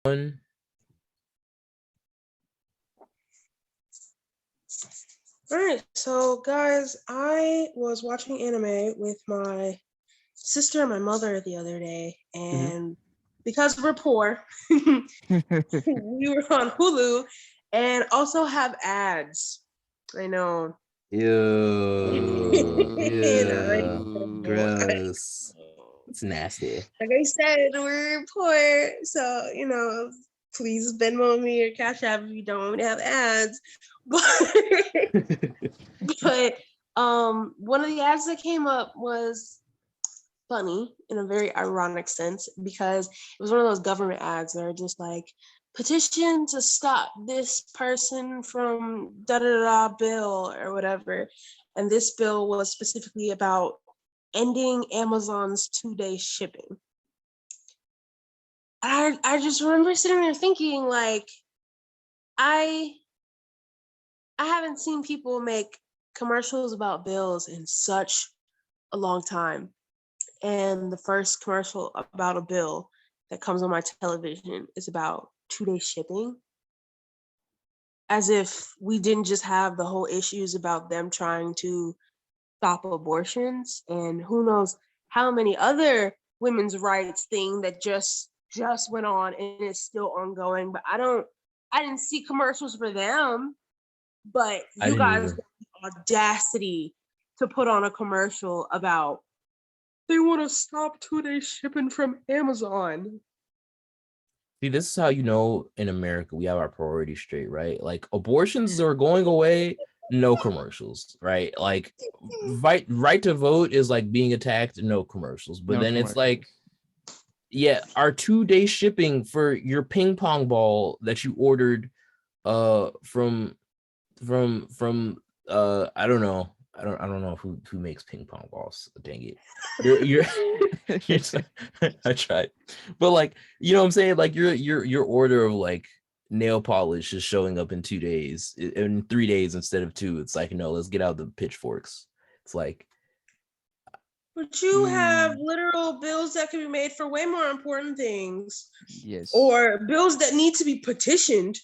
One. All right, so guys, I was watching anime with my sister and my mother the other day, and because we're poor, we were on Hulu and also have ads. I know. Ew. I Ew. know. Gross. It's nasty. Like I said, we're poor, so please Venmo me or Cash App if you don't want me to have ads. But one of the ads that came up was funny in a very ironic sense because it was one of those government ads that are just like petition to stop this person from da da da bill or whatever. And this bill was specifically about ending Amazon's 2-day shipping. I just remember sitting there thinking, like, I haven't seen people make commercials about bills in such a long time. And the first commercial about a bill that comes on my television is about 2-day shipping. As if we didn't just have the whole issues about them trying to stop abortions and who knows how many other women's rights thing that just went on and is still ongoing. But I didn't see commercials for them. But you guys got the audacity to put on a commercial about they want to stop 2-day shipping from Amazon. See, this is how you know in America we have our priorities straight, right? Like abortions are going away, no commercials, right? Like right to vote is like being attacked, no commercials. But then it's like, yeah, our 2-day shipping for your ping pong ball that you ordered from I don't know. I don't know who makes ping pong balls. Dang it. You're I tried. But like, you know what I'm saying? Like your order of like nail polish is showing up in 2 days, in 3 days instead of 2. It's like, no, let's get out the pitchforks. It's like, but you have literal bills that can be made for way more important things. Yes. Or bills that need to be petitioned,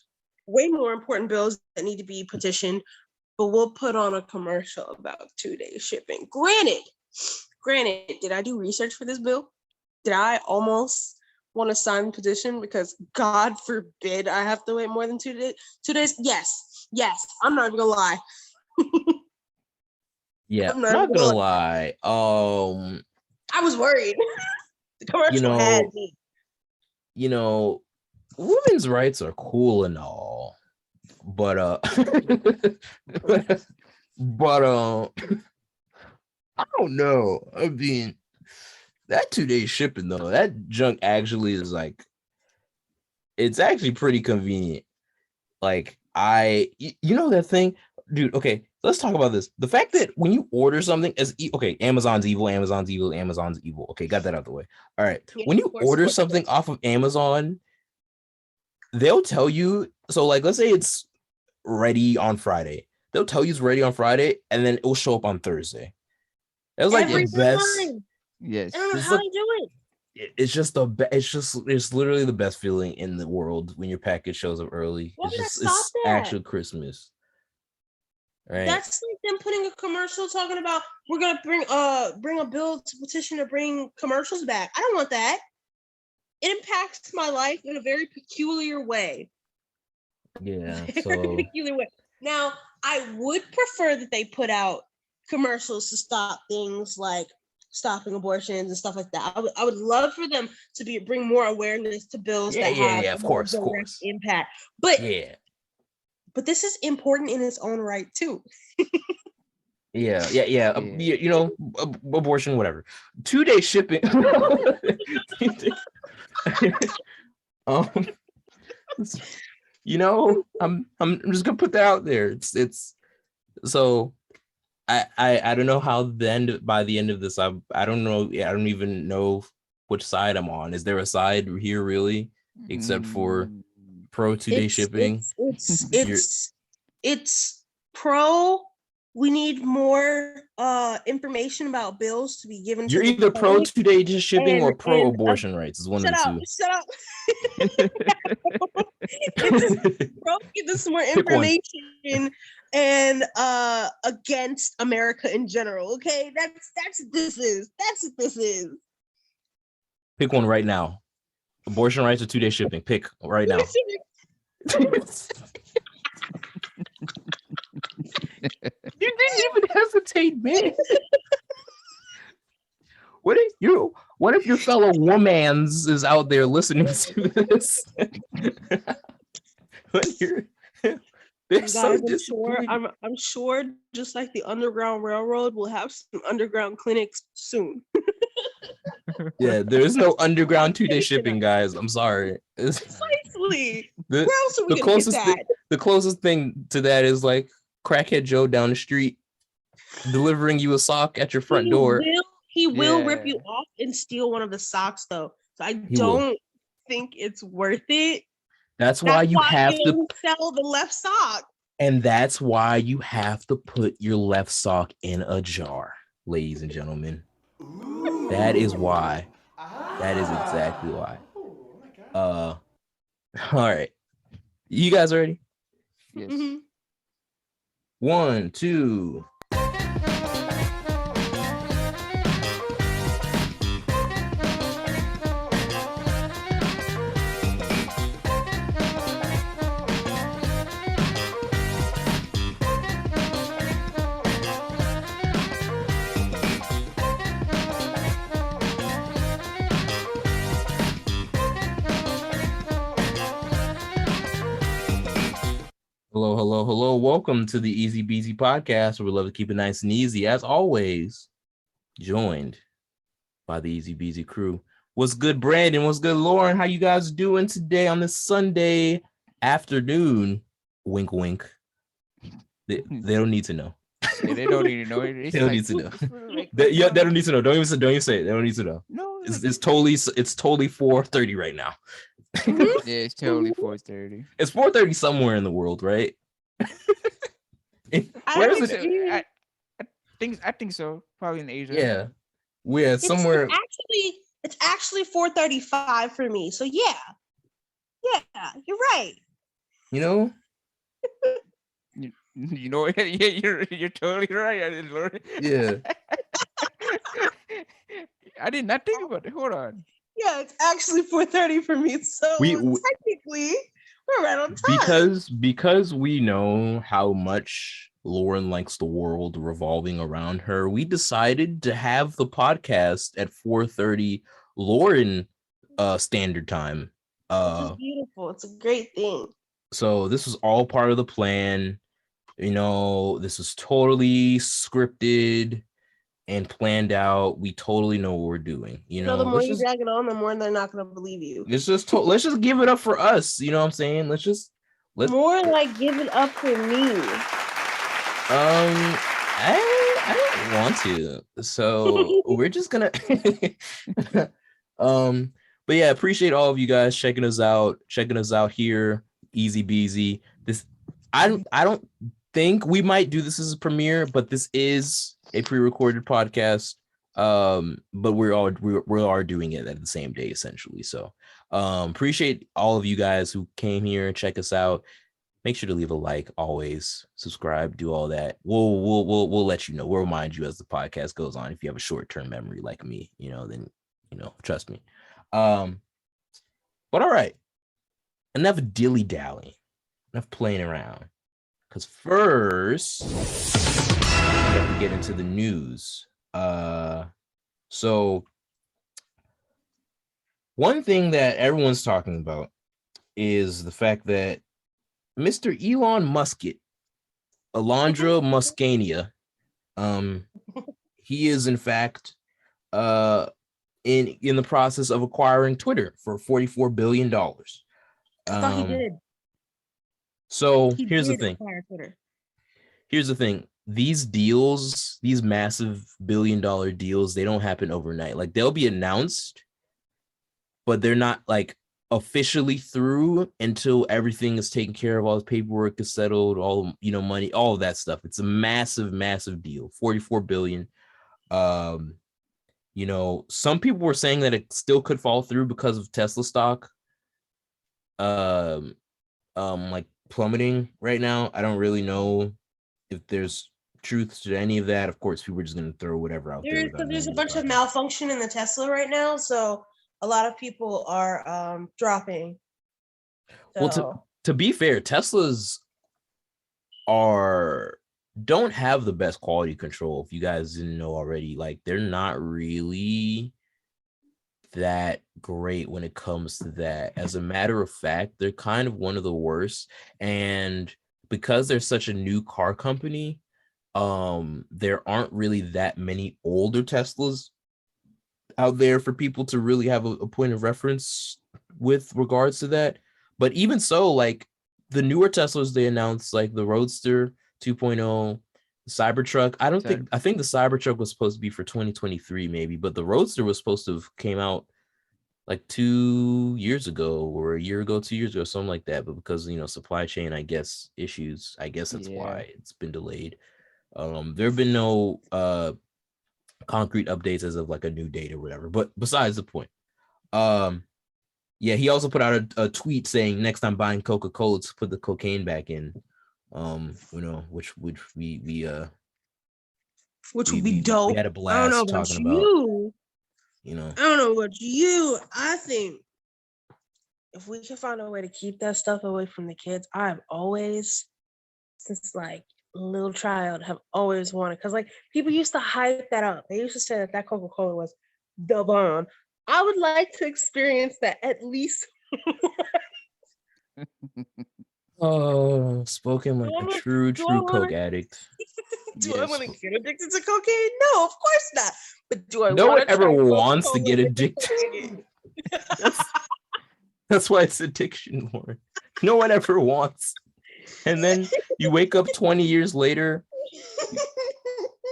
way more important bills that need to be petitioned, but we'll put on a commercial about 2-day shipping. Granted, did I do research for this bill? Did I almost want to sign the petition because God forbid I have to wait more than 2 days? 2 days? Yes. I'm not even gonna lie. yeah, I'm not gonna lie. I was worried. The commercial had me. You know, women's rights are cool and all, but I don't know. I mean, that 2-day shipping though, that junk actually is like, it's actually pretty convenient. Like you know that thing, dude. Okay, let's talk about this. The fact that when you order something okay, Amazon's evil. Okay, got that out of the way. All right, yeah, when you order something off of Amazon, they'll tell you. So like, let's say it's ready on Friday. They'll tell you it's ready on Friday, and then it will show up on Thursday. It was like the best. Yes. I don't know how you do it. It's just it's literally the best feeling in the world when your package shows up early. It's actual Christmas. Right. That's like them putting a commercial talking about we're gonna bring a bill to petition to bring commercials back. I don't want that. It impacts my life in a very peculiar way. Yeah. So peculiar way. Now, I would prefer that they put out commercials to stop things like stopping abortions and stuff like that. I would love for them to bring more awareness to bills that have of course impact. But yeah. But this is important in its own right too. Yeah. You know, abortion, whatever. 2-day shipping. You know, I'm just gonna put that out there. It's so I don't know how by the end of this, I don't know. I don't even know which side I'm on. Is there a side here really, except for pro 2-day shipping? It's pro We need more information about bills to be given You're to the either pro public. 2-day shipping or pro And abortion rights. Is one of shut the up, two. shut up. Bro, give us more Pick one. information and against America in general. Okay, that's what this is. That's what this is. Pick one right now. Abortion rights or 2-day shipping. Pick right now. You didn't even hesitate, man. What if your fellow WOMENS is out there listening to this? Guys, I'm sure just like the Underground Railroad, we'll have some underground clinics soon. Yeah, there's no underground 2-day shipping, guys. I'm sorry. Precisely. Where else are we gonna get that? The closest thing to that is like Crackhead Joe down the street delivering you a sock at your front door. He will rip you off and steal one of the socks, though. So I don't think it's worth it. That's why you have to sell the left sock. And that's why you have to put your left sock in a jar, ladies and gentlemen. Ooh. That is why. That is exactly why. All right. You guys ready? Yes. Mm-hmm. 1, 2. Hello. Welcome to the EasyBZ Podcast, where we love to keep it nice and easy. As always, joined by the EasyBZ crew. What's good, Brandon? What's good, Lauren? How you guys doing today on this Sunday afternoon? Wink, wink. They don't need to know. Yeah, they don't need to know. They don't need to know. They don't need to know. Don't even say it. They don't need to know. No, it's totally 4:30 right now. Yeah, it's totally 4:30. It's 4:30 somewhere in the world, right? Where is it? I think so. Probably in Asia. Yeah, we're somewhere. It's actually 4:35 for me. So yeah, you're right. You know. You know, yeah, you're totally right. I didn't learn it. Yeah. I did not think about it. Hold on. Yeah, it's actually 4:30 for me. So technically, we're right on time. Because we know how much Lauren likes the world revolving around her, we decided to have the podcast at 4:30 Lauren standard time. Which is beautiful. It's a great thing. So this was all part of the plan. You know, this is totally scripted and planned out. We totally know what we're doing. You know, the more you drag it on, the more they're not going to believe you. Let's just give it up for us. You know what I'm saying? Let's more like give it up for me. I don't want to. So we're just gonna but yeah, appreciate all of you guys checking us out here. EasyBZ. I don't think we might do this as a premiere, but this is a pre-recorded podcast. But we are doing it at the same day essentially. So appreciate all of you guys who came here and check us out. Make sure to leave a like, always subscribe, do all that. We'll let you know. We'll remind you as the podcast goes on. If you have a short-term memory like me, then trust me. But all right, enough dilly-dally, enough playing around. Because first, we have to get into the news. So one thing that everyone's talking about is the fact that Mr. Elon Muskett, Alondra Muscania, he is in fact in the process of acquiring Twitter for $44 billion. I thought he did. So here's the thing. Here's the thing. These deals, these massive billion-dollar deals, they don't happen overnight. Like they'll be announced, but they're not like officially through until everything is taken care of, all the paperwork is settled, all money, all of that stuff. It's a massive, massive deal. 44 billion. Some people were saying that it still could fall through because of Tesla stock like plummeting right now. I don't really know if there's truth to any of that. Of course, people are just going to throw whatever out there. There's a bunch of malfunction in the Tesla right now, so a lot of people are dropping. So. Well, to be fair, Teslas don't have the best quality control. If you guys didn't know already, like they're not really that great when it comes to that. As a matter of fact, they're kind of one of the worst. And because they're such a new car company, there aren't really that many older Teslas out there for people to really have a point of reference with regards to that. But even so, like the newer Teslas they announced, like the Roadster 2.0, the Cybertruck. I think the Cybertruck was supposed to be for 2023 maybe, but the Roadster was supposed to have came out like 2 years ago or a year ago, 2 years ago, something like that. But because supply chain, I guess issues, I guess that's why it's been delayed. There have been no concrete updates as of like a new date or whatever. But besides the point, he also put out a tweet saying next time buying Coca-Cola to put the cocaine back in, which would be dope. We had a blast talking about. I don't know about you. I think if we can find a way to keep that stuff away from the kids, I've always, since like a little child, have always wanted, because like people used to hype that up. They used to say that Coca-Cola was the bomb. I would like to experience that at least. Oh, spoken like a true Coke addict. I want to get addicted to cocaine? No, of course not. But do I? No one ever wants to get addicted. That's why it's addiction, Lauren. No one ever wants. And then you wake up 20 years later.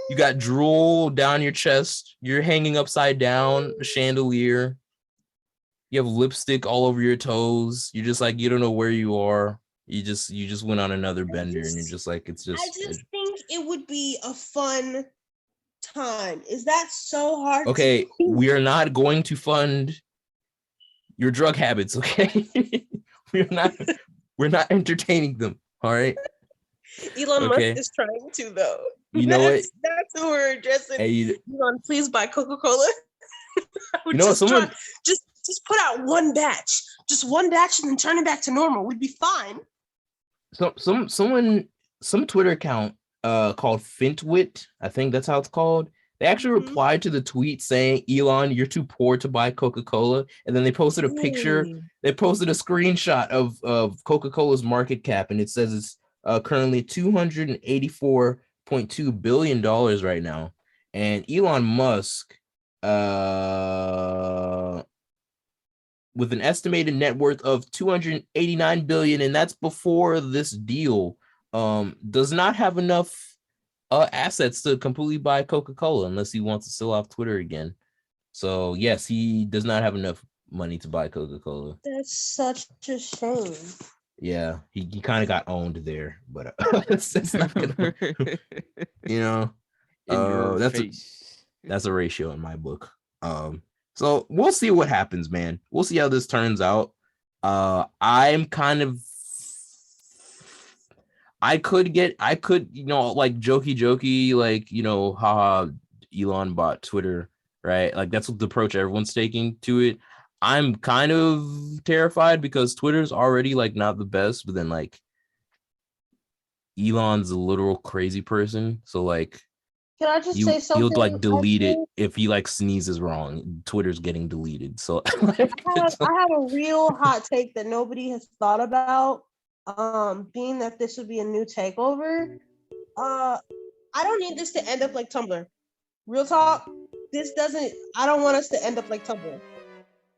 You got drool down your chest. You're hanging upside down a chandelier. You have lipstick all over your toes. You're just like, you don't know where you are. You just went on another bender, and you're just like, it's just. I just think it would be a fun time. Is that so hard? Okay, we are not going to fund your drug habits. Okay, we're not entertaining them. All right. Elon Musk is trying to, though. You know what? That's who we're addressing. Hey, Elon, please buy Coca-Cola. Someone just put out one batch, and then turn it back to normal. We'd be fine. So some Twitter account called Fintwit, I think that's how it's called. They actually replied to the tweet saying, Elon, you're too poor to buy Coca-Cola. And then they posted a picture. They posted a screenshot of Coca-Cola's market cap, and it says it's currently $284.2 billion right now. And Elon Musk, with an estimated net worth of 289 billion, and that's before this deal, does not have enough assets to completely buy Coca-Cola unless he wants to sell off Twitter again. So yes, he does not have enough money to buy Coca-Cola. That's such a shame. Yeah, he kind of got owned there, but it's not gonna, that's a ratio in my book. So we'll see what happens, man. We'll see how this turns out. I'm kind of, I could, like jokey, like, haha, Elon bought Twitter, right? Like that's what the approach everyone's taking to it. I'm kind of terrified because Twitter's already like not the best, but then like Elon's a literal crazy person. So like, can I just say something? He'll like delete it if he like sneezes wrong. Twitter's getting deleted. So I have a real hot take that nobody has thought about. Being that this would be a new takeover, I don't need this to end up like Tumblr. Real talk, I don't want us to end up like Tumblr.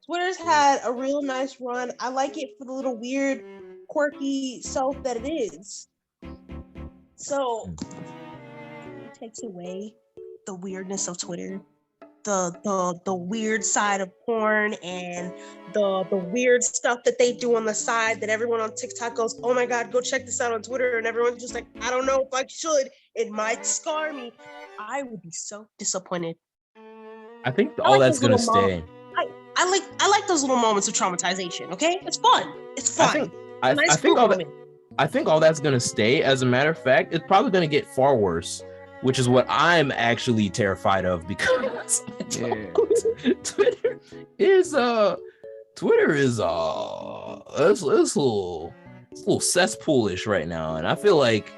Twitter's had a real nice run. I like it for the little weird, quirky self that it is. So it takes away the weirdness of Twitter, the weird side of porn and the weird stuff that they do on the side that everyone on TikTok goes, oh my God, go check this out on Twitter. And everyone's just like, I don't know if I should. It might scar me. I would be so disappointed. I think all that's gonna stay. I like those little moments of traumatization. Okay, it's fun. It's fun. I think all that's gonna stay. As a matter of fact, it's probably gonna get far worse, which is what I'm actually terrified of because Twitter is it's a little cesspoolish right now, and I feel like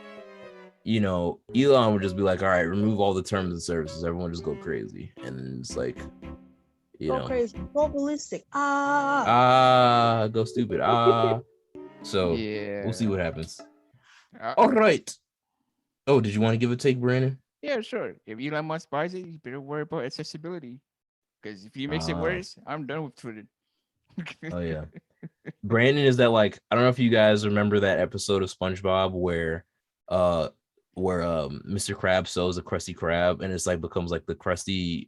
Elon would just be like, all right, remove all the terms and services, everyone just go crazy, and then it's like go crazy, go ballistic, go stupid, so we'll see what happens. All right. Oh, did you want to give a take, Brandon? Yeah, sure. If Elon Musk buys it, you better worry about accessibility. Because if he makes it worse, I'm done with Twitter. Oh yeah. Brandon is that like, I don't know if you guys remember that episode of SpongeBob where Mr. Krabs sews a Krusty Krab and it's like becomes like the Krusty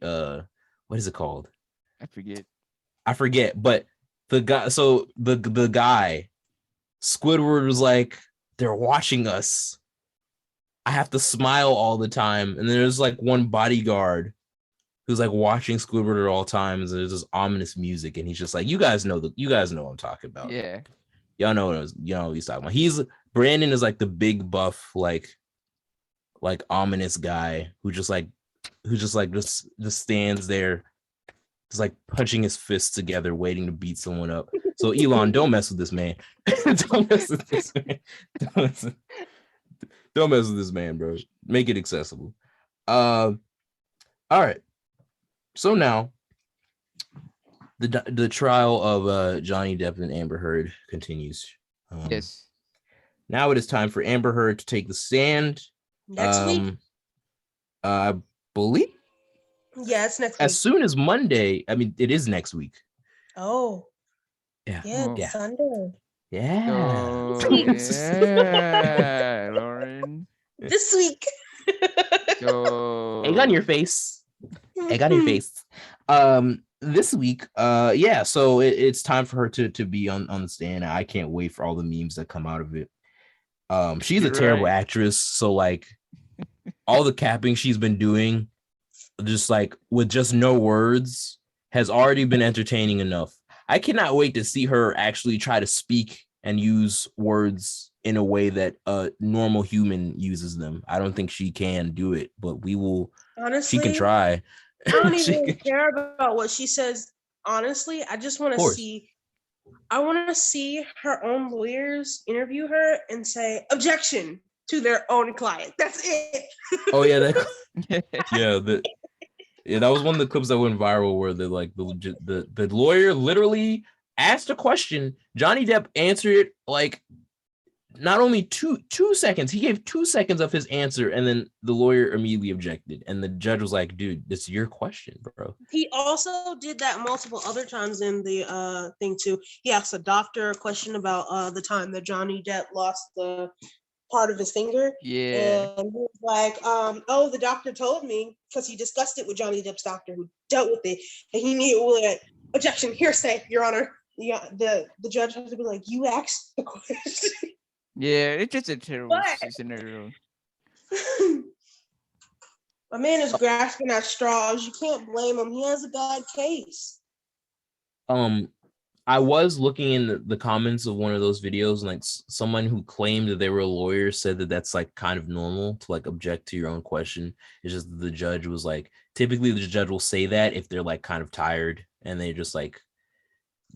what is it called? I forget, but the guy Squidward was like, they're watching us. I have to smile all the time. And then there's like one bodyguard who's like watching Squidward at all times. And there's this ominous music, and he's just like, you guys know what I'm talking about. Yeah. Y'all know what he's talking about. Brandon is like the big buff, like ominous guy who just stands there, just like punching his fists together, waiting to beat someone up. So Elon, don't mess with this man. Don't mess with this man. Don't mess with this man, bro. Make it accessible. All right. So now the trial of Johnny Depp and Amber Heard continues. Yes. Now it is time for Amber Heard to take the stand. Next week? I believe. Yeah, it's next week. As soon as Monday. I mean, it is next week. Oh. Yeah. Yeah. Sunday. Yeah. Yeah, Lauren. This week. Egg on your face. Egg on your face. This week, so it's time for her to be on the stand. I can't wait for all the memes that come out of it. She's a terrible actress, so like all the capping she's been doing, just like with just no words, has already been entertaining enough. I cannot wait to see her actually try to speak and use words in a way that a normal human uses them. I don't think she can do it, but we will. Honestly, she can try. I don't even care about what she says. Honestly, I just want to see. I want to see her own lawyers interview her and say objection to their own client. That's it. Oh yeah, that was one of the clips that went viral where the lawyer literally asked a question. Johnny Depp answered it like not only two seconds. He gave 2 seconds of his answer, and then the lawyer immediately objected. And the judge was like, "Dude, it's your question, bro." He also did that multiple other times in the thing too. He asked a doctor a question about the time that Johnny Depp lost the part of his finger. Yeah. And he was like, oh, the doctor told me, because he discussed it with Johnny Depp's doctor who dealt with it, and he immediately like, objection, hearsay, Your Honor. Yeah, the judge has to be like, you asked the question. Yeah, it's just a terrible scenario. My man is grasping at straws. You can't blame him. He has a bad case. I was looking in the comments of one of those videos, and like someone who claimed that they were a lawyer said that that's like kind of normal to like object to your own question. It's just the judge was like, typically the judge will say that if they're like kind of tired, and they just like,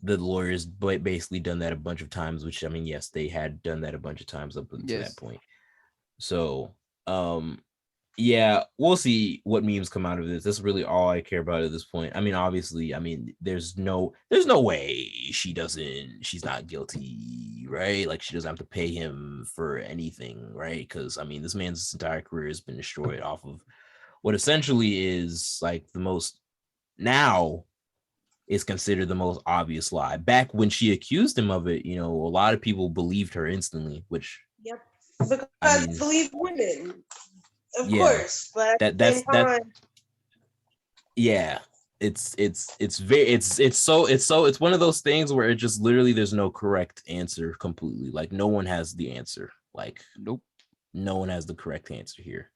the lawyers basically done that a bunch of times, which I mean, yes, they had done that a bunch of times up until that point. So, yeah, we'll see what memes come out of this. That's really all I care about at this point. I mean, obviously, there's no way she's not guilty, right? Like she doesn't have to pay him for anything, right? Because I mean, this man's entire career has been destroyed off of what essentially is like the most now is considered the most obvious lie. Back when she accused him of it, a lot of people believed her instantly, which because believe women, of course, but that's yeah. it's one of those things where it just literally there's no correct answer completely. Like no one has the answer. Like Nope. no one has the correct answer here.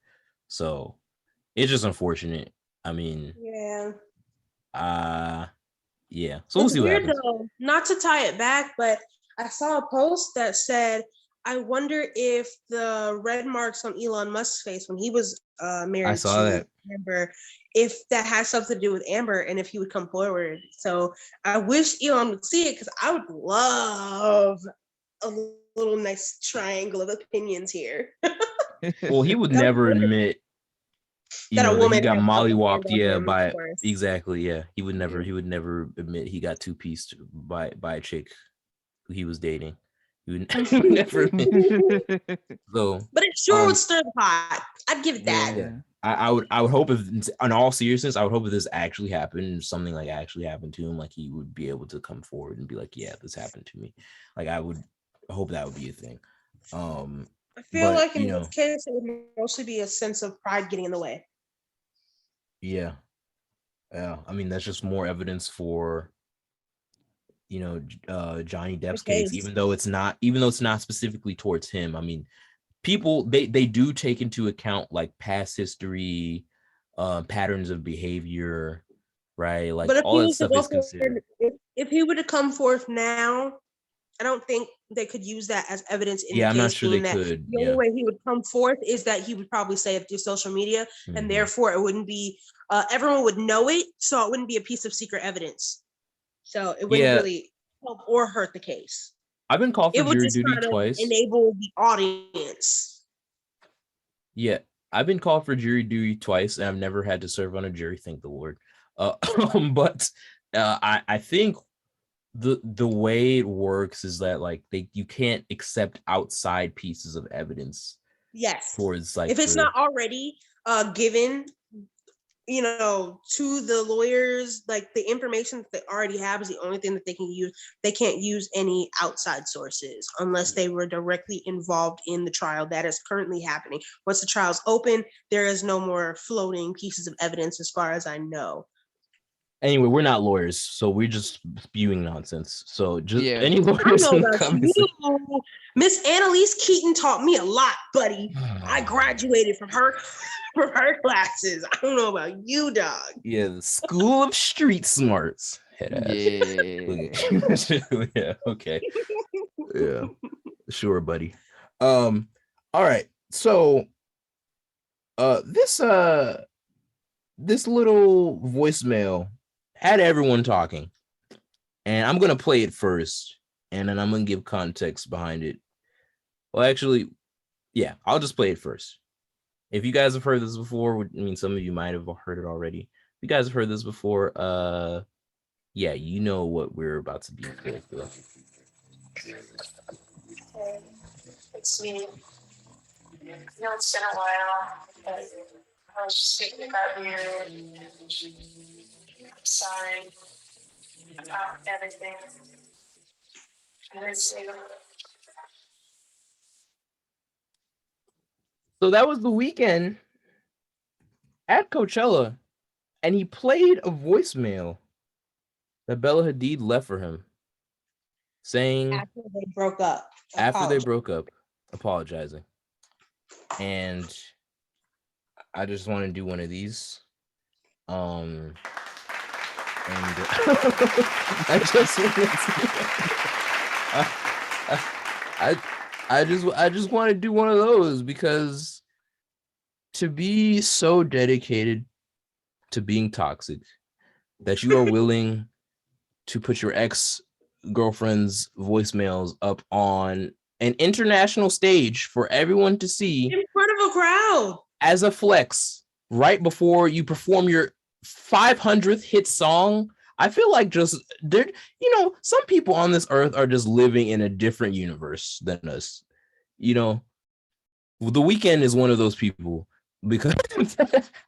So it's just unfortunate. I mean, Yeah. yeah. So we'll It's see what weird happens. though, not to tie it back, but I saw a post that said, I wonder if the red marks on Elon Musk's face when he was married saw to that. Amber, if that has something to do with Amber and if he would come forward. So I wish Elon would see it because I would love a little nice triangle of opinions here. Well, he would That never woman- admit, that a that he woman got has the upper hand mollywopped, on him, of by course. exactly, yeah. He would never admit he got two-pieced by a chick who he was dating. He would never admit. So, But it sure would stir the pot. I'd give it that. yeah. I would hope if, in all seriousness, I would hope if this actually happened, something like actually happened to him, like he would be able to come forward and be like, yeah, this happened to me. Like I would hope that would be a thing. I feel but, like in this case, it would mostly be a sense of pride getting in the way. Yeah. I mean, that's just more evidence for, Johnny Depp's case, even though it's not specifically towards him. I mean, people they do take into account like past history, patterns of behavior, right? Like But if all he that was to stuff go is considered. if he were to come forth now, I don't think they could use that as evidence in the Yeah, I'm not case. sure they Being that could. the only way he would come forth is that he would probably say it through social media, and Mhm. therefore it wouldn't be. Everyone would know it, so it wouldn't be a piece of secret evidence. So it wouldn't really help or hurt the case. I've been called for It would jury just duty kind of twice. enable the audience. Yeah, I've been called for jury duty twice, and I've never had to serve on a jury, thank the Lord. But I think the way it works is that like you can't accept outside pieces of evidence. Yes. Towards like if it's not already given, to the lawyers, like the information that they already have is the only thing that they can use. They can't use any outside sources unless they were directly involved in the trial that is currently happening. Once the trial's open, there is no more floating pieces of evidence as far as I know. Anyway, we're not lawyers, so we're just spewing nonsense. So just any I lawyers know in the about comments. you. Miss Annalise Keaton taught me a lot, buddy. I graduated from her classes. I don't know about you, dog. Yeah, the School of Street Smarts. Head ass. Yeah. Yeah, okay. Yeah. Sure, buddy. All right. So this little voicemail had everyone talking. And I'm gonna play it first, and then I'm gonna give context behind it. Well, actually, yeah, I'll just play it first. If you guys have heard this before, I mean, some of you might have heard it already. If you guys have heard this before, yeah, you know what we're about to be going through. Hey, it's me. It's been a while, but I was just thinking about you. I'm sorry about everything. I miss you. So that was the weekend at Coachella, and he played a voicemail that Bella Hadid left for him, saying after they broke up. Apologizing. And I just want to do one of these. And I just want to do one of those because to be so dedicated to being toxic that you are willing to put your ex-girlfriend's voicemails up on an international stage for everyone to see in front of a crowd as a flex right before you perform your 500th hit song. I feel like just there, some people on this earth are just living in a different universe than us. The Weeknd is one of those people because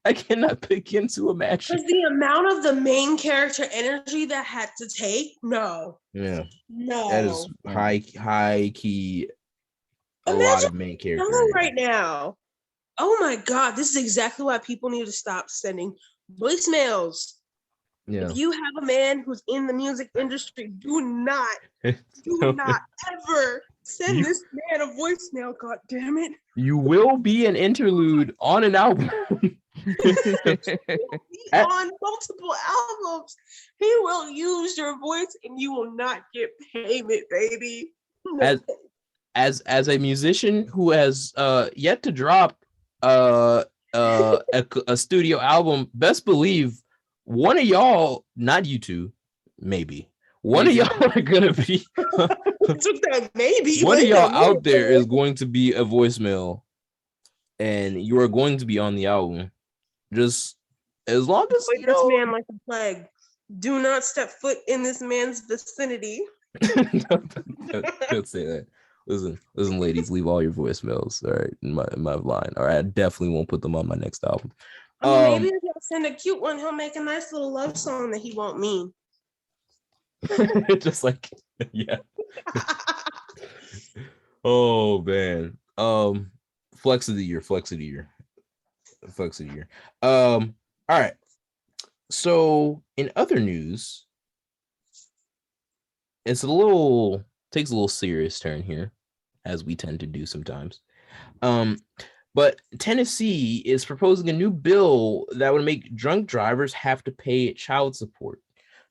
I cannot begin to imagine. because the amount of the main character energy that had to take. No, Yeah, no, that is high key. A Imagine lot of main character right now. Oh my god, this is exactly why people need to stop sending voicemails. Yeah. If you have a man who's in the music industry, do not ever send this man a voicemail. God damn it. You will be an interlude on an album. On multiple albums, he will use your voice and you will not get payment, baby. As a musician who has yet to drop a studio album, best believe one of y'all, not you two, maybe one of y'all are gonna be maybe one of y'all out there is going to be a voicemail, and you are going to be on the album. Just as long as you know, this man like a plague. Do not step foot in this man's vicinity. Don't say that. Listen, ladies, leave all your voicemails, all right, in my line. All right, I definitely won't put them on my next album. Maybe if he'll send a cute one, he'll make a nice little love song that he won't mean. Just like, yeah. Oh man. Flex of the year. All right. So in other news, takes a little serious turn here, as we tend to do sometimes. But Tennessee is proposing a new bill that would make drunk drivers have to pay child support.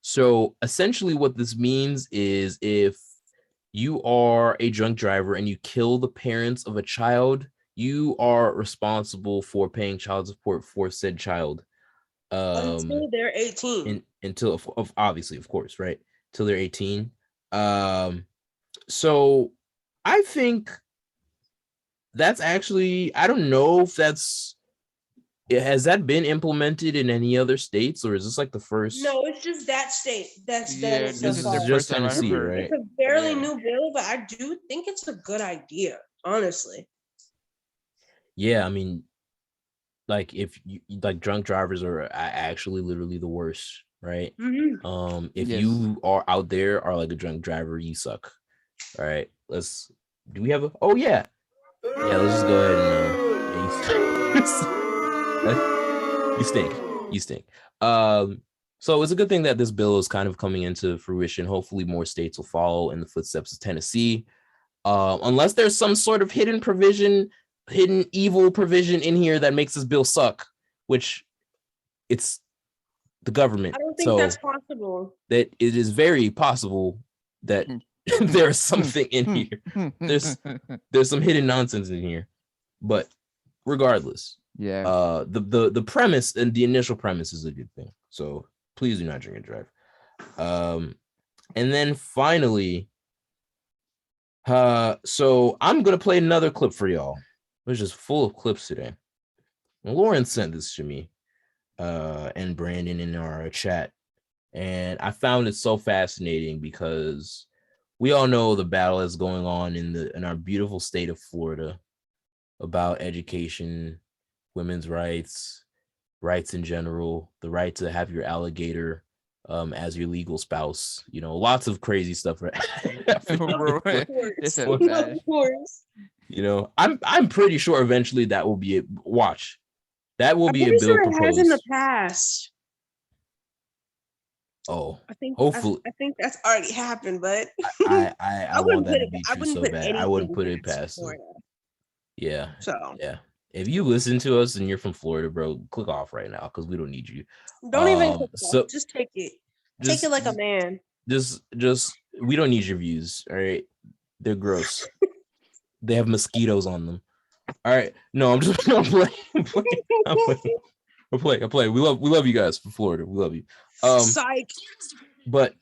So essentially what this means is if you are a drunk driver and you kill the parents of a child, you are responsible for paying child support for said child. Until they're 18. Until obviously, of course, right? Till they're 18. So I think that's actually, I don't know if has that been implemented in any other states, or is this like the first? No, it's just that state. This is just Tennessee, right? It's a fairly new bill, but I do think it's a good idea, honestly. Yeah, I mean, like if you like, drunk drivers are actually literally the worst, right? Mm-hmm. If you are out there are like a drunk driver, you suck. All right, let's just go ahead and you stink. So it's a good thing that this bill is kind of coming into fruition. Hopefully more states will follow in the footsteps of Tennessee, unless there's some sort of hidden evil provision in here that makes this bill suck, which it's the government. I don't think that's possible. That it is very possible that there's something in here. There's some hidden nonsense in here, but regardless, the premise and the initial premise is a good thing. So please do not drink and drive. And then finally, so I'm gonna play another clip for y'all. We're just full of clips today. Lauren sent this to me, and Brandon in our chat, and I found it so fascinating because we all know the battle that's going on in our beautiful state of Florida about education, women's rights in general, the right to have your alligator as your legal spouse. You know, lots of crazy stuff. Right? Of course. You know, I'm pretty sure eventually that will be it. Watch, that will be a bill proposed. It has in the past. Oh, I think hopefully. I think that's already happened, but I want that to be true so bad. I wouldn't put it past them. Yeah. So yeah. If you listen to us and you're from Florida, bro, click off right now because we don't need you. Don't even click off. Just take it. Take it like a man. Just we don't need your views. All right. They're gross. They have mosquitoes on them. All right. No, I'm playing. I play. We love you guys from Florida. We love you. Psych. But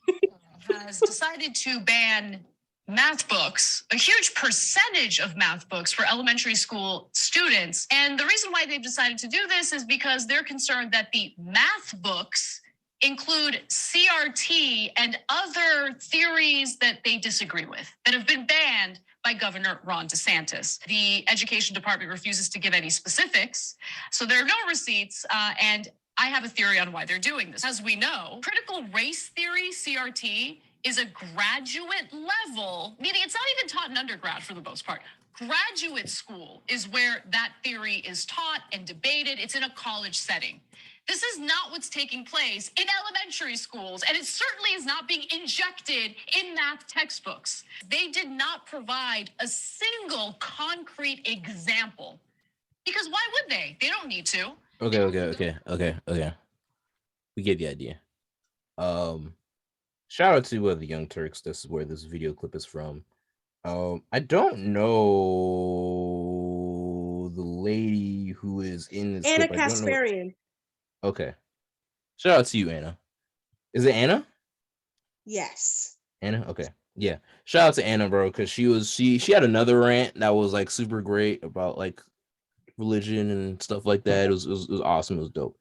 has decided to ban math books, a huge percentage of math books for elementary school students. And the reason why they've decided to do this is because they're concerned that the math books include CRT and other theories that they disagree with that have been banned by Governor Ron DeSantis. The Education Department refuses to give any specifics, so there are no receipts, and I have a theory on why they're doing this. As we know, critical race theory, CRT, is a graduate level, meaning it's not even taught in undergrad for the most part. Graduate school is where that theory is taught and debated. It's in a college setting. This is not what's taking place in elementary schools, and it certainly is not being injected in math textbooks. They did not provide a single concrete example, because why would they? They don't need to. Okay. We get the idea. Shout out to the Young Turks. This is where this video clip is from. I don't know the lady who is in this Anna clip. I don't know. Kasparian. Okay. Shout out to you, Anna. Is it Anna? Yes. Anna? Okay. Yeah. Shout out to Anna, bro, because she had another rant that was like super great about like religion and stuff like that. It was awesome. It was dope.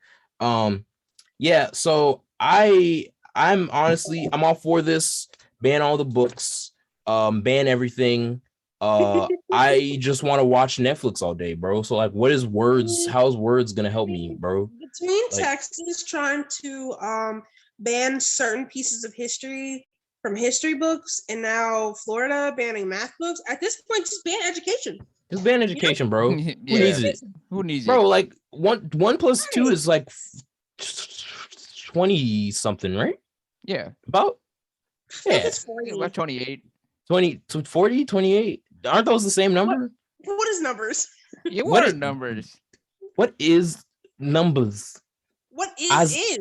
Yeah, so I'm honestly all for this. Ban all the books, ban everything. I just want to watch Netflix all day, bro. So like, what is words? How's words gonna help me, bro? Between Like, Texas trying to ban certain pieces of history from history books, and now Florida banning math books, at this point, just ban education. just ban education, bro. Yeah. Who needs it? Who needs Bro, it? like one plus two is like 20 something, right? Yeah. About I think yeah. it's 40. About 28. 20 to 40, 28. Aren't those the same number? What is numbers? Yeah, What what are is- numbers? What is numbers? What As- is?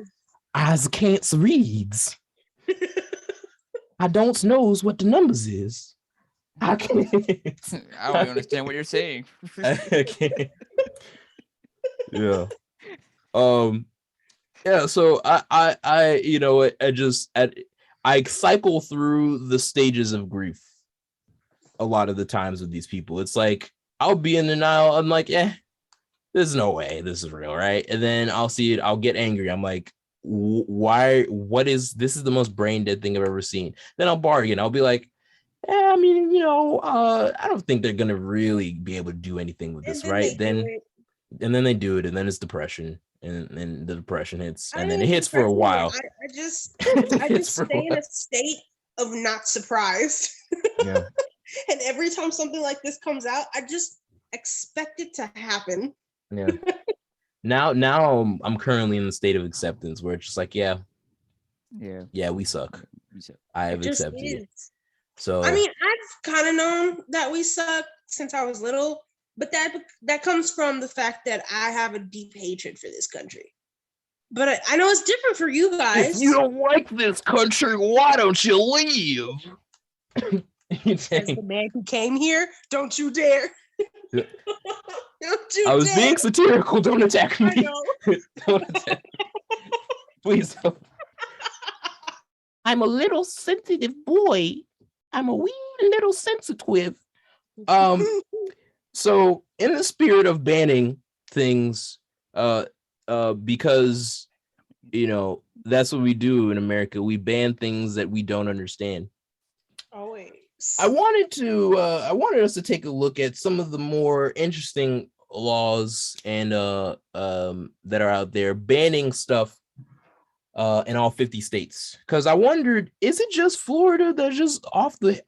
I can't reads. I don't knows what the numbers is. I can't. I don't even understand what you're saying. I can't. Yeah. Yeah. So I you know what? I cycle through the stages of grief a lot of the times with these people. It's like I'll be in denial. I'm like, there's no way this is real, right? And then I'll see it. I'll get angry. I'm like, why? What is this? Is the most brain dead thing I've ever seen. Then I'll bargain. I'll be like, I mean, I don't think they're gonna really be able to do anything with this, right? And then they do it, and then it's depression, and then the depression hits, and then it hits for a while. I just Hits for a stay in while. a state of not surprised. Yeah. And every time something like this comes out, I just expect it to happen. Yeah. Now I'm currently in the state of acceptance where it's just like, yeah, we suck. I have It just accepted it. is. So I mean, I've kind of known that we suck since I was little, but that comes from the fact that I have a deep hatred for this country. But I know it's different for you guys. if you don't like this country, why don't you leave? As the man who came here, don't you dare. Yeah. Don't you I was dare. being satirical. Don't attack I me. know. Don't attack me. Please don't. I'm a little sensitive boy. I'm a wee little sensitive. So in the spirit of banning things, because that's what we do in America. We ban things that we don't understand. Always. I wanted us to take a look at some of the more interesting laws and that are out there banning stuff in all 50 states. Because I wondered, is it just Florida that's just off the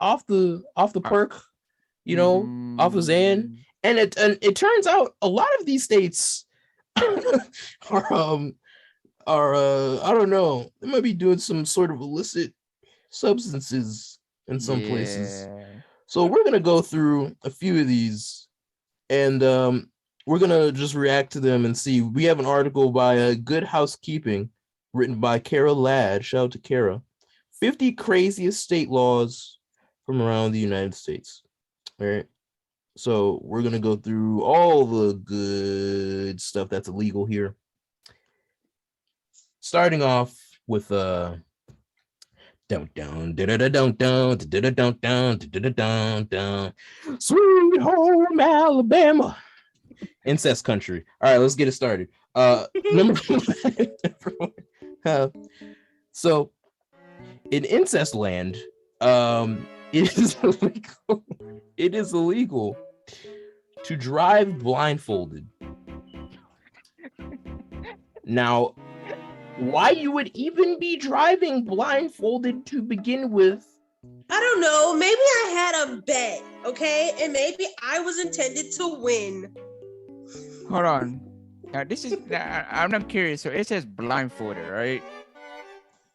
perk, off the Zan? And it turns out a lot of these states are I don't know, they might be doing some sort of illicit substances in some places. So we're gonna go through a few of these, and we're gonna just react to them and see. We have an article by Good Housekeeping, written by Kara Ladd. Shout out to Kara. 50 craziest state laws from around the United States. All right. So we're gonna go through all the good stuff that's illegal here. Starting off with down down down down down down sweet home Alabama, incest country. All right, let's get it started. Number one. So in incest land, it is illegal to drive blindfolded. Now, why you would even be driving blindfolded to begin with? I don't know. Maybe I had a bet, okay? And maybe I was intended to win. Hold on. Now this is I'm not curious. So it says blindfolded, right?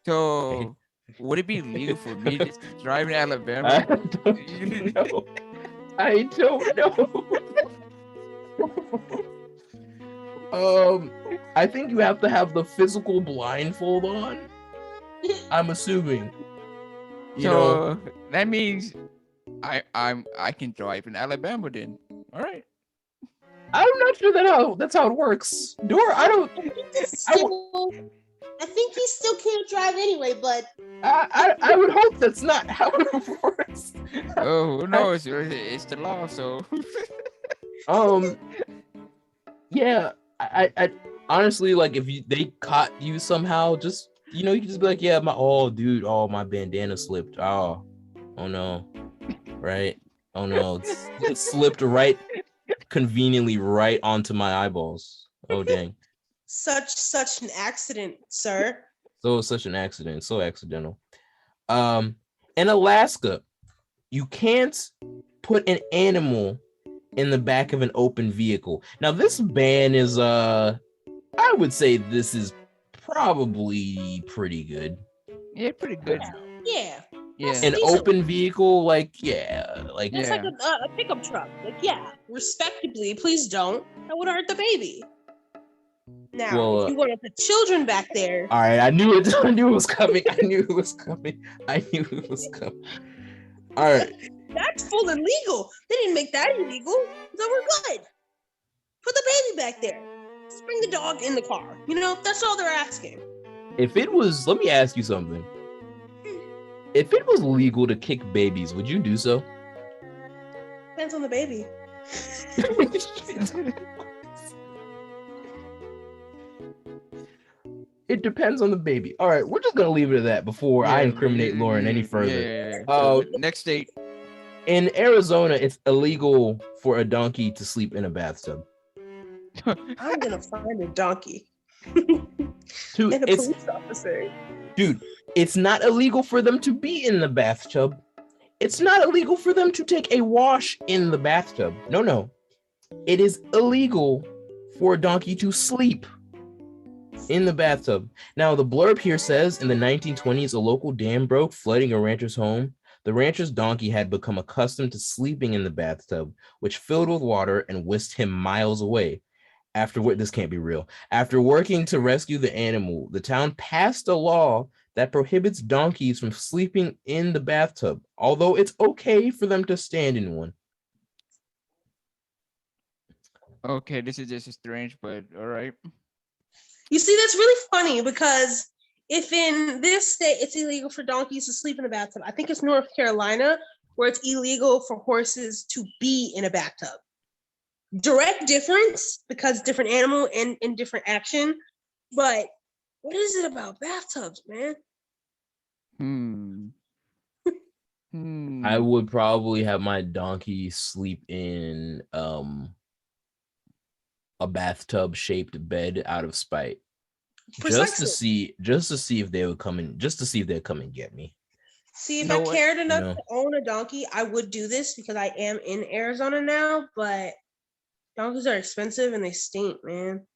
So would it be legal for me to drive in I Alabama? don't know. I don't know. I think you have to have the physical blindfold on. I'm assuming. You know, So that means I can drive in Alabama then. All right. I'm not sure that's how it works. Dora, I don't. I think he still can't drive anyway, but I would hope that's not how it works. Oh, who knows? It's the law, so. Yeah. I honestly, like, if they caught you somehow, just you can just be like, yeah, my bandana slipped. Oh no, right? Oh no, it slipped right conveniently right onto my eyeballs. Oh dang. such an accident, sir. So such an accident, so accidental. In Alaska, you can't put an animal in the back of an open vehicle. Now this ban is I would say this is probably pretty good. Yeah, pretty good. Yeah. Yeah. That's An decent. open vehicle, like That's Yeah. like a pickup truck. Like, yeah, respectably, please don't. That would hurt the baby. Now, Well, if you want to put children back there, all right, I knew it was coming. All right. that's full and legal. They didn't make that illegal, so we're good. Put the baby back there. Just bring the dog in the car. That's all they're asking. If it was, let me ask you something. If it was legal to kick babies, would you do so? Depends on the baby. It depends on the baby. All right, we're just gonna leave it at that before I incriminate Lauren any further. Yeah. Oh, Next state. In Arizona, it's illegal for a donkey to sleep in a bathtub. I'm gonna find a donkey Dude, and a police officer. Dude, it's not illegal for them to be in the bathtub. It's not illegal for them to take a wash in the bathtub. No. It is illegal for a donkey to sleep in the bathtub. Now, the blurb here says in the 1920s, a local dam broke, flooding a rancher's home. The rancher's donkey had become accustomed to sleeping in the bathtub, which filled with water and whisked him miles away. This can't be real. After working to rescue the animal, the town passed a law that prohibits donkeys from sleeping in the bathtub, although it's okay for them to stand in one. Okay, this is just strange, but all right. You see, that's really funny because if in this state it's illegal for donkeys to sleep in a bathtub, I think it's North Carolina where it's illegal for horses to be in a bathtub. Direct difference because different animal and different action, but what is it about bathtubs, man? I would probably have my donkey sleep in a bathtub shaped bed out of spite. Precisely. Just to see if they would come in, just to see if they'd come and get me. See, if I cared enough to own a donkey, I would do this because I am in Arizona now, but donkeys are expensive and they stink, man.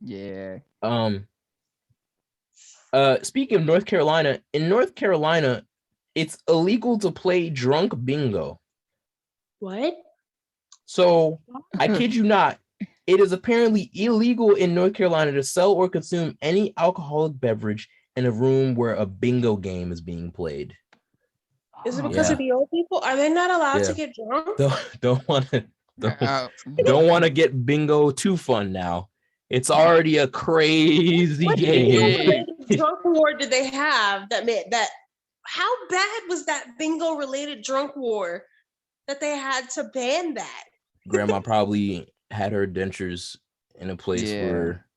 Yeah. Speaking of North Carolina, in North Carolina, it's illegal to play drunk bingo. What? So, I kid you not, it is apparently illegal in North Carolina to sell or consume any alcoholic beverage in a room where a bingo game is being played. Is it because of the old people? Are they not allowed to get drunk? Don't want to get bingo too fun now. It's already a crazy game. What drunk war did they have that meant that? How bad was that bingo related drunk war that they had to ban that? Grandma probably had her dentures in a place where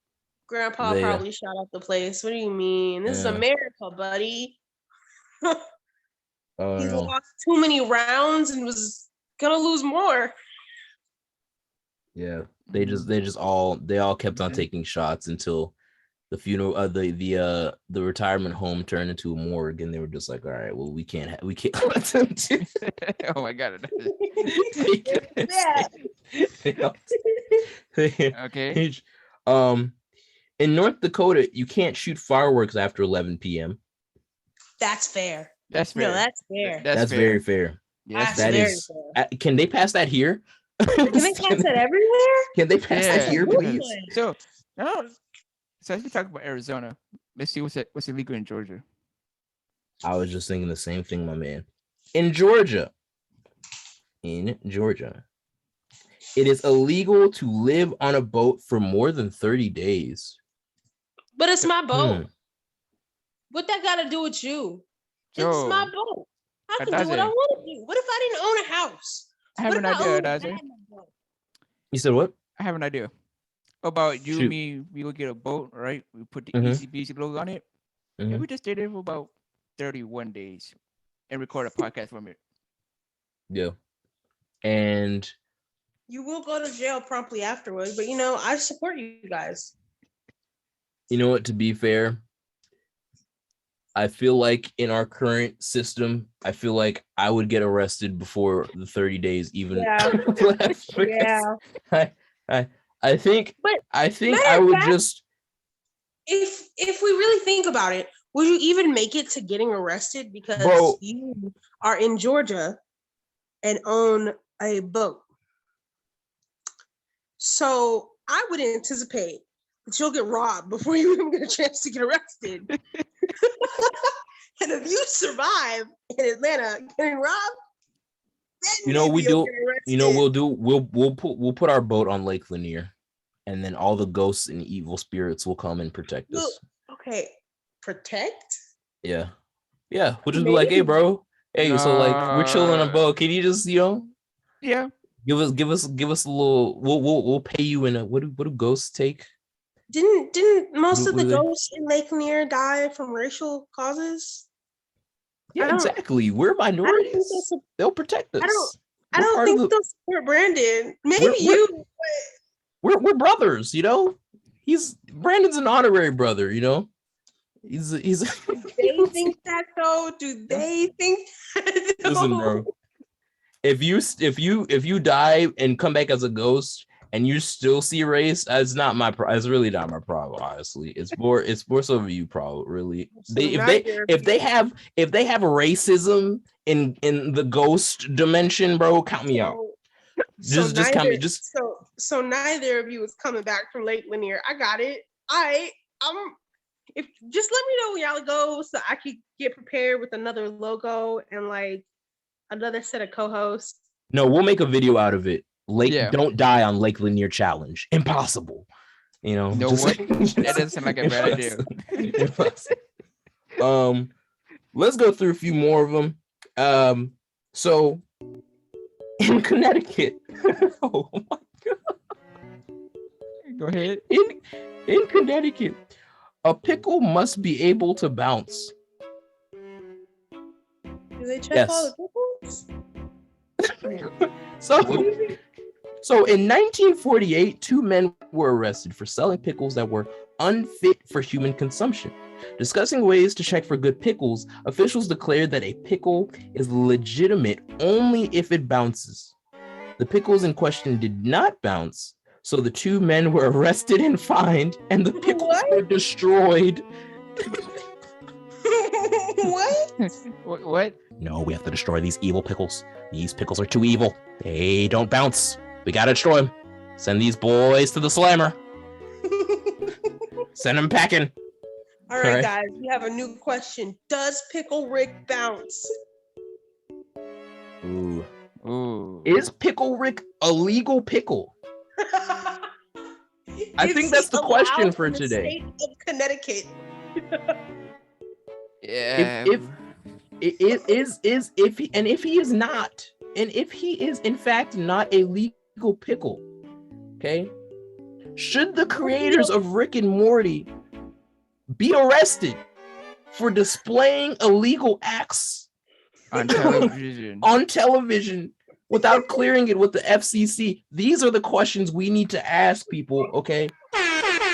Grandpa probably shot up the place. What do you mean? This is America, buddy. He lost too many rounds and was gonna lose more. Yeah, they all kept on taking shots until the funeral, the retirement home turned into a morgue, and they were just like, all right, well, we can't let them do. Oh my god. Yeah. Okay. In North Dakota, you can't shoot fireworks after 11 p.m. That's fair. That's fair. No, that's fair. That's very fair. Yes, That's That very is. fair. Can they pass that here? Can they pass that everywhere? Can they pass that here, good please? one. So, no. So as we talk about Arizona, let's see what's illegal in Georgia. I was just thinking the same thing, my man. In Georgia, it is illegal to live on a boat for more than 30 days. But it's my boat. What that got to do with you? It's So, my boat. I can do what I want to do. What if I didn't own a house? I have an idea, Adaze. You said what? I have an idea. About you Shoot. and me, we will get a boat, right? We put the EasyBZ logo on it. And we just stay there for about 31 days and record a podcast from it. Yeah. And you will go to jail promptly afterwards, but you know, I support you guys. You know what, to be fair, I feel like in our current system, I feel like I would get arrested before the 30 days even left. Yeah. I think but I would just if we really think about it, would you even make it to getting arrested because you are in Georgia and own a boat? So I would anticipate that you'll get robbed before you even get a chance to get arrested. And if you survive in Atlanta getting robbed, then we'll put our boat on Lake Lanier, and then all the ghosts and evil spirits will come and protect us. Okay, protect? Yeah. We'll just be like, hey, bro. Hey, so like we're chilling on a boat. Can you just, Yeah. Give us a little. We'll pay you in a what do ghosts take? Didn't most of the ghosts in Lake Lanier die from racial causes? Yeah, exactly. We're minorities. They'll protect us. I don't think they'll support Brandon. Maybe we're brothers. Brandon's an honorary brother. He's. Do they think that though? Do they think that though? Listen, bro. If you die and come back as a ghost and you still see race, it's really not my problem. Honestly, it's more so of you problem. Really, if they have racism in the ghost dimension, bro, count me out. Just count me. So neither of you is coming back from Lake Lanier. I got it. If just let me know when y'all go so I could get prepared with another logo and like another set of co-hosts. No, we'll make a video out of it. Don't die on Lake Lanier challenge. Impossible. That doesn't sound like a bad idea. Let's go through a few more of them. So in Connecticut. Oh my god. Go ahead. In Connecticut, a pickle must be able to bounce. Do they check all the pickles? So in 1948, 2 men were arrested for selling pickles that were unfit for human consumption. Discussing ways to check for good pickles, officials declared that a pickle is legitimate only if it bounces. The pickles in question did not bounce, so the 2 men were arrested and fined, and the pickles were destroyed. What? No, we have to destroy these evil pickles. These pickles are too evil. They don't bounce. We gotta destroy them. Send these boys to the slammer. Send them packing. All right, guys, we have a new question. Does Pickle Rick bounce? Ooh. Is Pickle Rick a legal pickle? I think that's the question for today. State of Connecticut. Yeah. If he is not, and if he is in fact not a legal pickle, okay, should the creators of Rick and Morty be arrested for displaying illegal acts on television without clearing it with the FCC? These are the questions we need to ask people. Okay,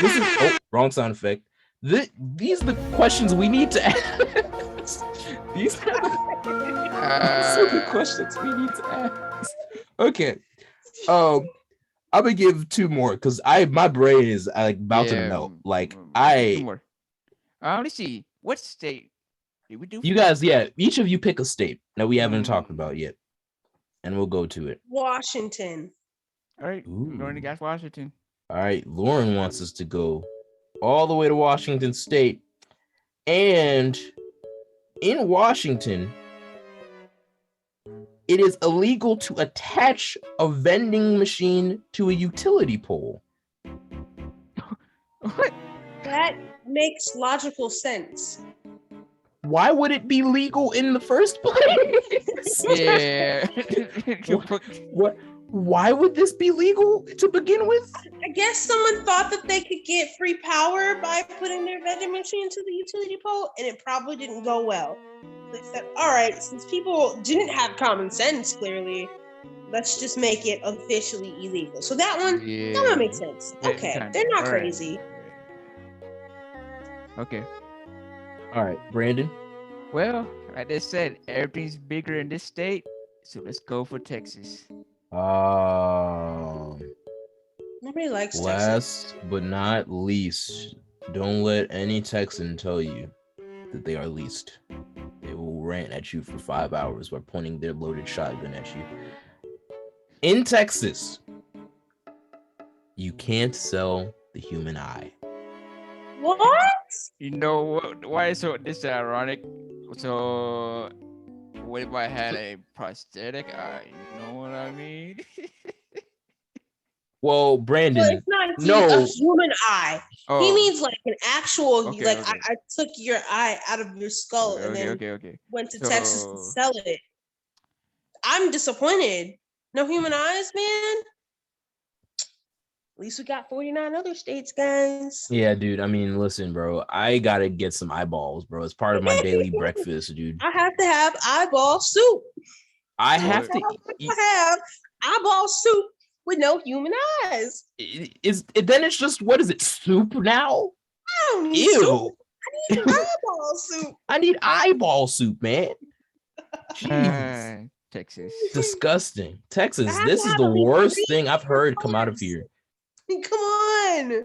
this is wrong sound effect. These are the questions we need to ask. These are the questions we need to ask. Okay. I'm gonna give 2 more because my brain is like about to melt. Like 2 more. Let's see. What state did we do? You guys, each of you pick a state that we haven't talked about yet, and we'll go to it. Washington. All right, I'm going to guess Washington. All right, Lauren wants us to go all the way to Washington State, and in Washington, it is illegal to attach a vending machine to a utility pole. What? That makes logical sense. Why would it be legal in the first place? Yeah. What? Why would this be legal to begin with? I guess someone thought that they could get free power by putting their vending machine to the utility pole, and it probably didn't go well. They said, all right, since people didn't have common sense, clearly, let's just make it officially illegal. So that one makes sense. Okay, they're not crazy. Okay. All right, Brandon. Well, like I said, everything's bigger in this state, so let's go for Texas. Nobody likes Texas. Last but not least, don't let any Texan tell you that they are least. They will rant at you for 5 hours while pointing their loaded shotgun at you. In Texas, you can't sell the human eye. What? You know what? Why is this is ironic? So, what if I had a prosthetic eye? You know what I mean? Well, Brandon, it's not a human eye. Oh. He means like an actual, Okay. I took your eye out of your skull and then went to Texas to sell it. I'm disappointed. No human eyes, man. At least we got 49 other states, guys. Yeah, dude. I mean, listen, bro. I gotta get some eyeballs, bro. It's part of my daily breakfast, dude. I have to have eyeball soup. I have to have eyeball soup with no human eyes. Then it's just, what is it, soup now? I don't need soup. I need eyeball soup. I need eyeball soup, man. Jeez. Texas. Disgusting. Texas, this is the worst thing I've heard come out of here. Come on.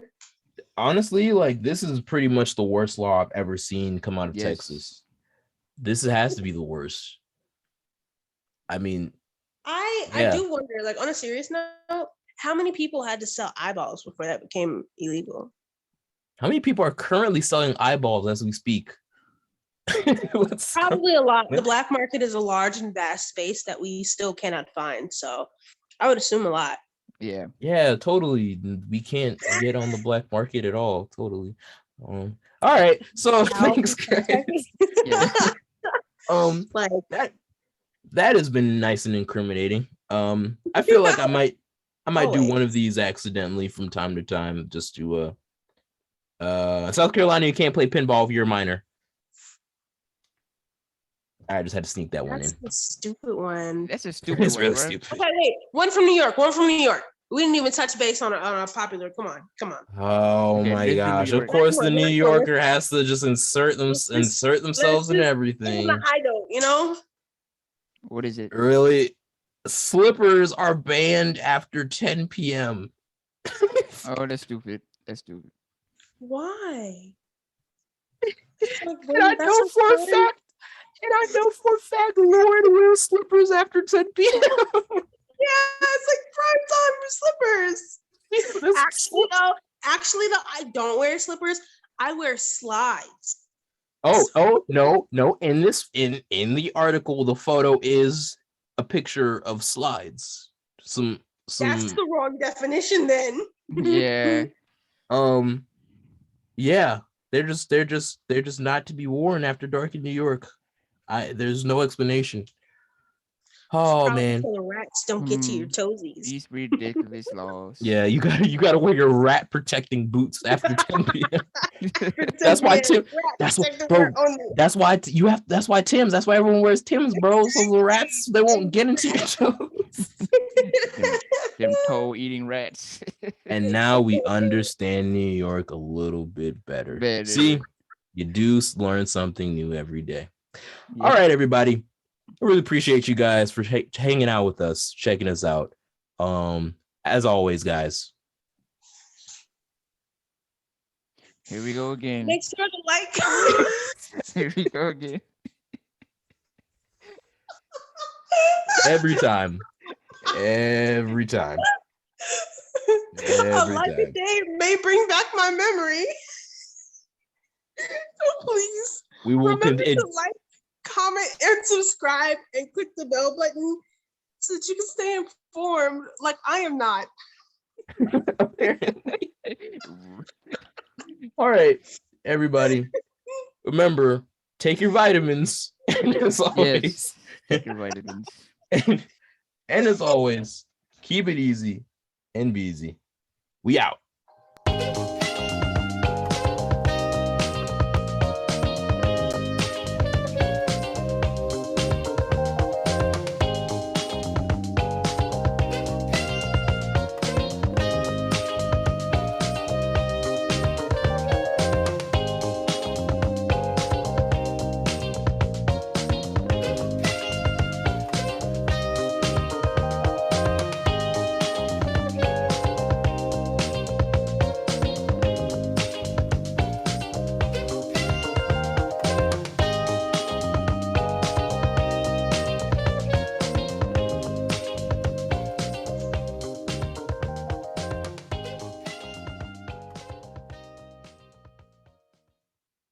Honestly, like, this is pretty much the worst law I've ever seen come out of Texas. This has to be the worst. I mean, I do wonder, like, on a serious note, how many people had to sell eyeballs before that became illegal? How many people are currently selling eyeballs as we speak? Probably a lot. The black market is a large and vast space that we still cannot find. So I would assume a lot. Yeah, totally. We can't get on the black market at all. Totally. All right. So thanks, guys. Like that has been nice and incriminating. I feel like I might do one of these accidentally from time to time, just to South Carolina, you can't play pinball if you're a minor. I just had to sneak that one in. That's a stupid one. That's a stupid one. It's really right? stupid. Okay, wait. One from New York. We didn't even touch base on a popular. Come on. Oh my gosh! Of course, the New Yorker has to just insert themselves in everything. I don't. You know. What is it? Really, slippers are banned after 10 p.m. Oh, that's stupid. Why? And I know for a fact, Lauren wears slippers after 10 p.m. Yeah, it's like prime time for slippers. Actually, I don't wear slippers. I wear slides. Oh, no. In the article, the photo is a picture of slides. Some That's the wrong definition then. Yeah. Yeah. They're just not to be worn after dark in New York. There's no explanation. Oh man, so the rats don't get to your toesies. These ridiculous laws. Yeah, you gotta wear your rat protecting boots after 10 p.m. That's why Tim. That's why everyone wears Tims, bro. So the rats, they won't get into your toes. them toe eating rats. And now we understand New York a little bit better. See, you do learn something new every day. Yeah. All right, everybody. I really appreciate you guys for hanging out with us, checking us out. as always, guys. Here we go again. Make sure to like. Here we go again. Every time. Every time. A like a day may bring back my memory. So please We will remember to like, comment, and subscribe, and click the bell button so that you can stay informed. Like I am not. All right, everybody. Remember, take your vitamins. And as always, Yes, take your vitamins. and as always, keep it easy and be easy. We out.